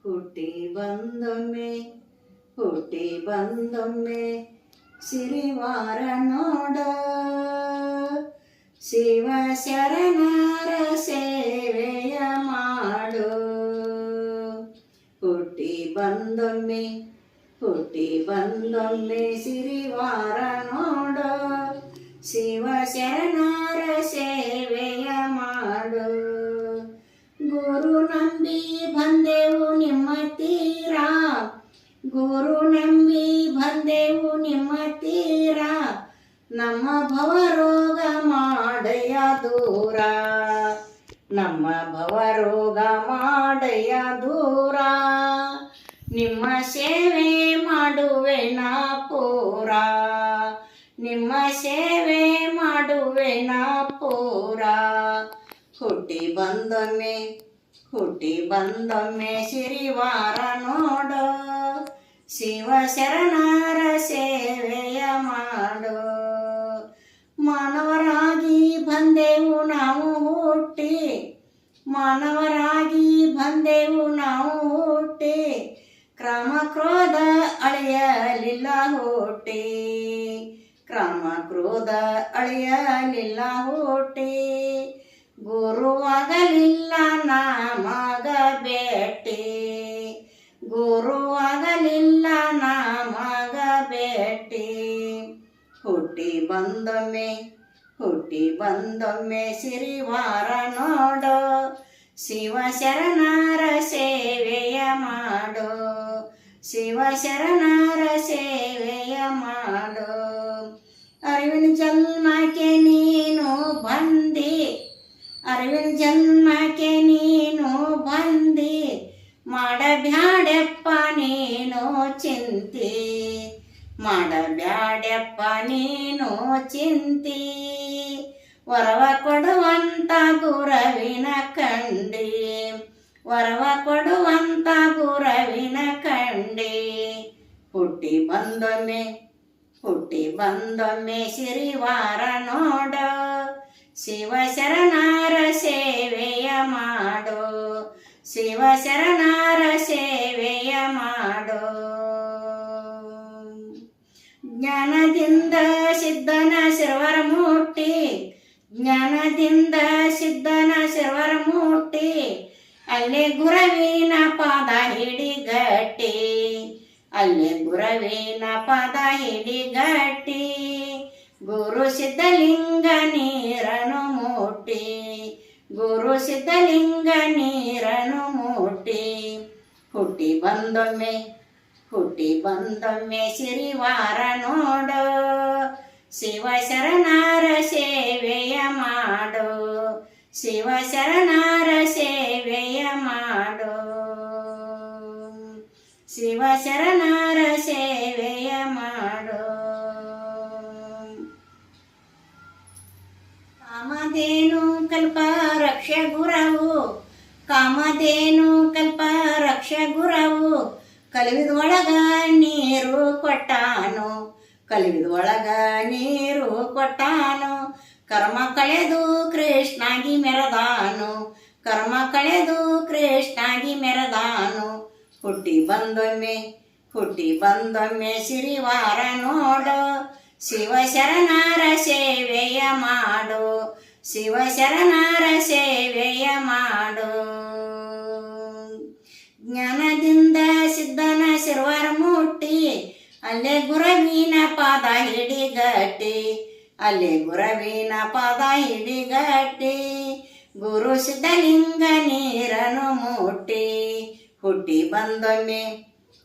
ಹುಟ್ಟಿ ಬಂದೊಮ್ಮೆ ಹುಟ್ಟಿ ಬಂದೊಮ್ಮೆ ಸಿರಿವಾರ ನೋಡ ಶಿವ ಶರಣರ ಸೇವೆಯ ಮಾಡು. ಹುಟ್ಟಿ ಬಂದೊಮ್ಮೆ ಹುಟ್ಟಿ ಬಂದೊಮ್ಮೆ ಸಿರಿವಾರ ನೋಡ ಶಿವ ಶರಣರ ಸೇವೆಯ ಮಾಡು. ಗುರು ನಂಬಿ ಬಂದೆವು ನಿಮ್ಮ ತೀರ, ಗುರು ನಂಬಿ ಬಂದೆವು ನಿಮ್ಮ ತೀರ, ನಮ್ಮ ಭವರೋಗ ಮಾಡಯ್ಯ ದೂರ, ನಮ್ಮ ಭವರೋಗ ಮಾಡಯ್ಯ ದೂರ. ನಿಮ್ಮ ಸೇವೆ ಮಾಡುವೆ ನಾ ಪೂರ, ನಿಮ್ಮ ಸೇವೆ ಮಾಡುವೆ ನಾ ಪೂರ. ಹುಟ್ಟಿ ಬಂದೊಮ್ಮೆ ಹುಟ್ಟಿ ಬಂದೊಮ್ಮೆ ಸಿರಿವಾರ ನೋಡು ಶಿವ ಶರಣರ ಸೇವೆಯ ಮಾಡು. ಮಾನವರಾಗಿ ಬಂದೆವು ನಾವು ಹುಟ್ಟಿ, ಮಾನವರಾಗಿ ಬಂದೆವು ನಾವು ಹುಟ್ಟಿ, ಕ್ರಮ ಕ್ರೋಧ ಅಳೆಯಲಿಲ್ಲ ಹುಟ್ಟಿ, ಕ್ರಮ ಕ್ರೋಧ ಅಳೆಯಲಿಲ್ಲ ಹುಟ್ಟಿ. ಗುರುವಾಗಲಿಲ್ಲ ನಮಗ ಭೇಟಿ, ಗುರುವಾಗಲಿಲ್ಲ ನಮಗ ಭೇಟಿ. ಹುಟ್ಟಿ ಬಂದೊಮ್ಮೆ ಹುಟ್ಟಿ ಬಂದೊಮ್ಮೆ ಸಿರಿವಾರ ನೋಡು ಶಿವ ಶರಣರ ಸೇವೆಯ ಮಾಡು, ಶಿವ ಶರಣರ ಸೇವೆಯ ಮಾಡು. ಅರಿವಿನ ಜನ್ಮಕ್ಕೆ ನೀನು ಬಂದಿ, ಅರಿವಿನ ಜನ್ಮಕ್ಕೆ ನೀನು ಬಂದಿ, ಮಾಡಬ್ಯಾಡ್ಯಪ್ಪ ನೀನು ಚಿಂತಿ, ಮಾಡಬ್ಯಾಡ್ಯಪ್ಪ ನೀನು ಚಿಂತಿ. ವರವ ಕೊಡುವಂತ ಗುರವಿನ ಕಂಡಿ, ವರವ ಕೊಡುವಂತ ಗುರವಿನ ಕಂಡಿ. ಹುಟ್ಟಿ ಬಂದೊಮ್ಮೆ ಹುಟ್ಟಿ ಬಂದೊಮ್ಮೆ ಸಿರಿವಾರ ನೋಡ ಶಿವ ಶರಣರ ಸೇವೆಯ ಮಾಡು, ಶಿವ ಶರಣರ ಸೇವೆಯ ಮಾಡು. ಜ್ಞಾನದಿಂದ ಸಿದ್ಧನ ಶಿರವರ ಮುಟ್ಟಿ, ಜ್ಞಾನದಿಂದ ಸಿದ್ಧನ ಶಿರವರ ಮುಟ್ಟಿ, ಅಲ್ಲೇ ಗುರವಿನ ಪಾದ ಹಿಡಿಗಟ್ಟಿ, ಅಲ್ಲೇ ಗುರವಿನ ಪಾದ ಹಿಡಿಗಟ್ಟಿ. ಗುರು ಸಿದ್ಧಲಿಂಗ ನೀರನು ಮುಟ್ಟಿ, ಗುರು ಸಿದ್ಧಲಿಂಗ ನೀರನು ಮುಟ್ಟಿ. ಹುಟ್ಟಿ ಬಂದೊಮ್ಮೆ ಹುಟ್ಟಿ ಬಂದೊಮ್ಮೆ ಸಿರಿವಾರ ನೋಡು ಶಿವ ಶರಣರ ಸೇವೆಯ ಮಾಡು, ಶಿವ ಶರಣರ ಸೇವೆಯ ಮಾಡು, ಶಿವ ಶರಣರ ಸೇವೆಯ ಮಾಡು. ಕಾಮಧೇನು ಕಲ್ಪ ರಕ್ಷ ಗುರವು, ಕಾಮಧೇನು ಕಲ್ಪ ರಕ್ಷ ಗುರವು, ಕಲಿವಿದೊಳಗ ನೀರು ಕೊಟ್ಟಾನು, ಕಲಿವಿದೊಳಗ ನೀರು ಕೊಟ್ಟಾನು. ಕರ್ಮ ಕಳೆದು ಕೃಷ್ಣಾಗಿ ಮೆರೆದಾನು, ಕರ್ಮ ಕಳೆದು ಕೃಷ್ಣಾಗಿ ಮೆರೆದಾನು. ಹುಟ್ಟಿ ಬಂದೊಮ್ಮೆ ಹುಟ್ಟಿ ಬಂದೊಮ್ಮೆ ಸಿರಿವಾರ ನೋಡು ಶಿವ ಶರಣರ ಸೇವೆಯ ಮಾಡು, ಶಿವ ಶರಣರ ಸೇವೆಯ ಮಾಡು. ಜ್ಞಾನದಿಂದ ಸಿದ್ಧನ ಶಿರವರ ಮುಟ್ಟಿ, ಅಲ್ಲೇ ಗುರವಿನ ಪಾದ ಹಿಡಿಗಟ್ಟಿ, ಅಲ್ಲೇ ಗುರವಿನ ಪಾದ ಹಿಡಿಗಟ್ಟಿ. ಗುರು ಸಿದ್ಧಲಿಂಗ ನೀರನು ಮುಟ್ಟಿ. ಹುಟ್ಟಿ ಬಂದೊಮ್ಮೆ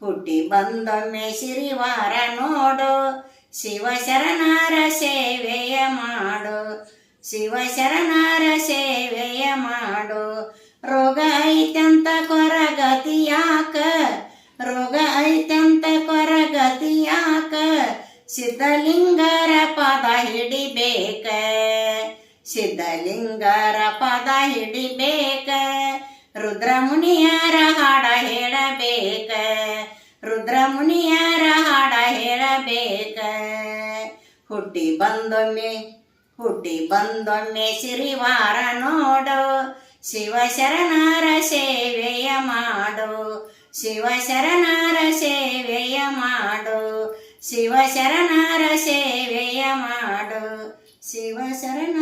ಹುಟ್ಟಿ ಬಂದೊಮ್ಮೆ ಸಿರಿವಾರ ನೋಡು ಶಿವ ಶರಣರ ಸೇವೆಯ ಮಾಡು, ಶಿವ ಶರಣರ ಸೇವೆಯ ಮಾಡು. ರೋಗ ಐತಂತ ಕೊರಗತಿ ಯಾಕ, ರೋಗ ಐತಂತ ಕೊರಗತಿ ಯಾಕ, ಸಿದ್ಧಲಿಂಗರ ಪದ ಹಿಡಿಬೇಕ, ಸಿದ್ಧಲಿಂಗರ ಪದ ಹಿಡಿಬೇಕ. ರುದ್ರಮುನಿಯರ ಹಾಡ ಹೇಳಬೇಕ, ರುದ್ರಮುನಿಯರ ಹಾಡ ಹೇಳಬೇಕ. ಹುಟ್ಟಿ ಬಂದೊಮ್ಮೆ ಹುಟ್ಟಿ ಬಂದೊಮ್ಮೆ ಸಿರಿವಾರ ನೋಡು ಶಿವ ಶರಣರ ಸೇವೆಯ ಮಾಡು, ಶಿವಶರಣರ ಸೇವೆಯ ಮಾಡು ಶಿವಶರಣರ ಸೇವೆಯ ಮಾಡು ಶಿವಶರಣ